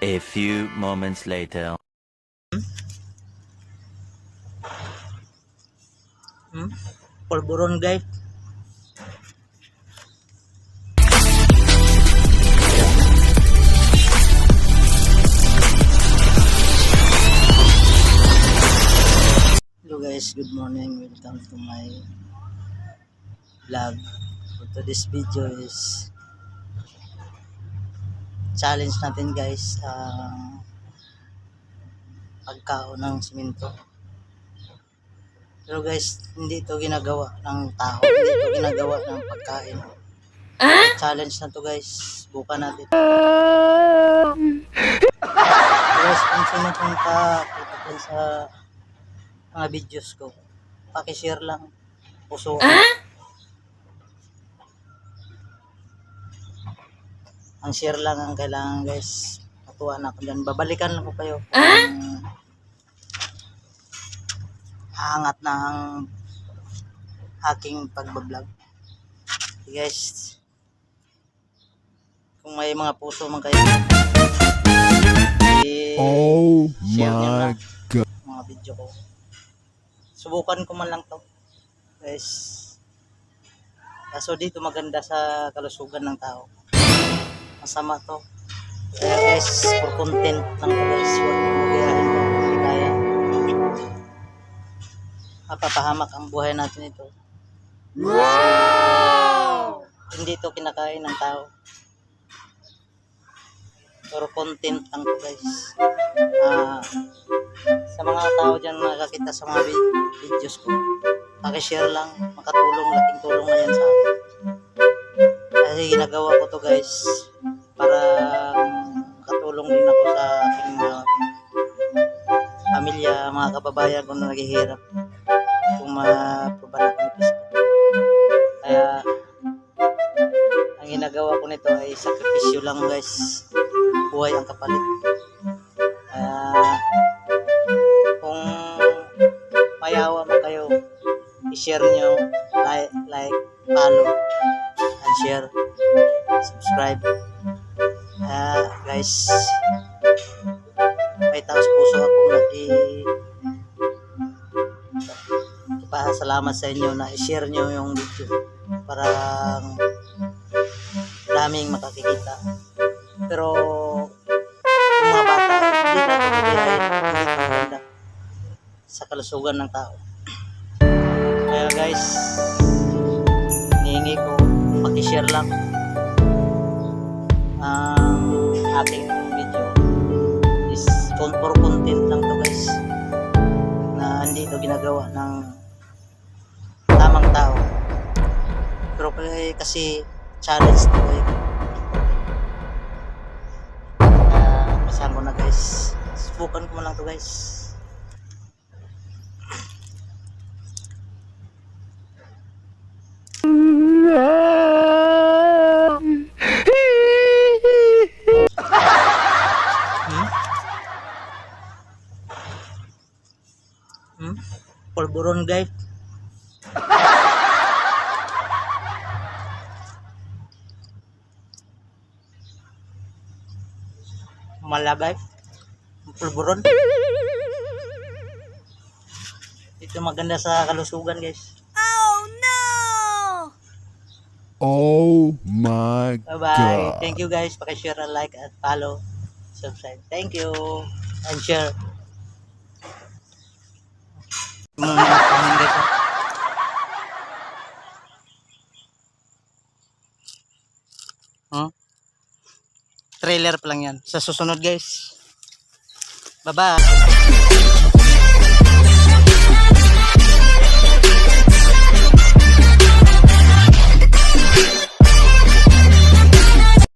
A few moments later. Polvoron guys. Hello guys, good morning. Welcome to my vlog. For today's video is challenge natin guys ang pagkaon ng simento. Pero guys, hindi ito ginagawa ng tao, hindi ito ginagawa ng pagkain. Challenge na to guys, bukan natin. Guys, kung sino pong kakita sa mga videos ko, pakishare lang, puso. Ang share lang ang kailangan guys. Matuwa na ako dyan. Babalikan lang ko kayo kung aangat na ang aking pagbablog. Okay, guys, kung may mga puso man kayo, Oh share nyo na my god. mga video ko. Subukan ko man lang to guys. Kaso dito maganda sa kalusugan ng tao. Masama to. Kaya guys, for content lang to guys. Huwag mo magayahin ko. Hindi kaya. Mapapahamak ang buhay natin ito. Wow! Hindi to kinakain ng tao. For content lang to guys. Sa mga tao dyan nakakita sa mga videos ko, pakishare lang. Makatulong, laking tulong na yan sa akin. Kasi ginagawa ko to guys para makatulong din ako sa aking mga pamilya, mga kababayan ko na naghihirap kung mapabanak ng pisto. Kaya ang ginagawa ko nito ay sakripisyo lang guys, buhay ang kapalit. Kaya kung mayawa mo kayo, i-share nyo, like, follow, and share, subscribe. Guys, may taos puso akong ipasalamat sa inyo na i-share nyo yung video para daming makakikita. Pero yung mga bata, hindi na ito magayahin, hindi ito maganda sa kalusugan ng tao. Kaya guys, hinihingi ko paki-share lang ang ating video. Is for content lang to guys, na hindi ito ginagawa ng tamang tao. Pero kasi challenge to eh. Saan ko na guys, subukan ko lang to guys. Polvoron guys. Malagay. Polvoron. Ito maganda sa kalusugan guys. Oh my Bye bye. god. Thank you guys. Paki-share, like, at follow, subscribe. Thank you. And share. Trailer pa lang yan. Sa susunod guys. Bye bye.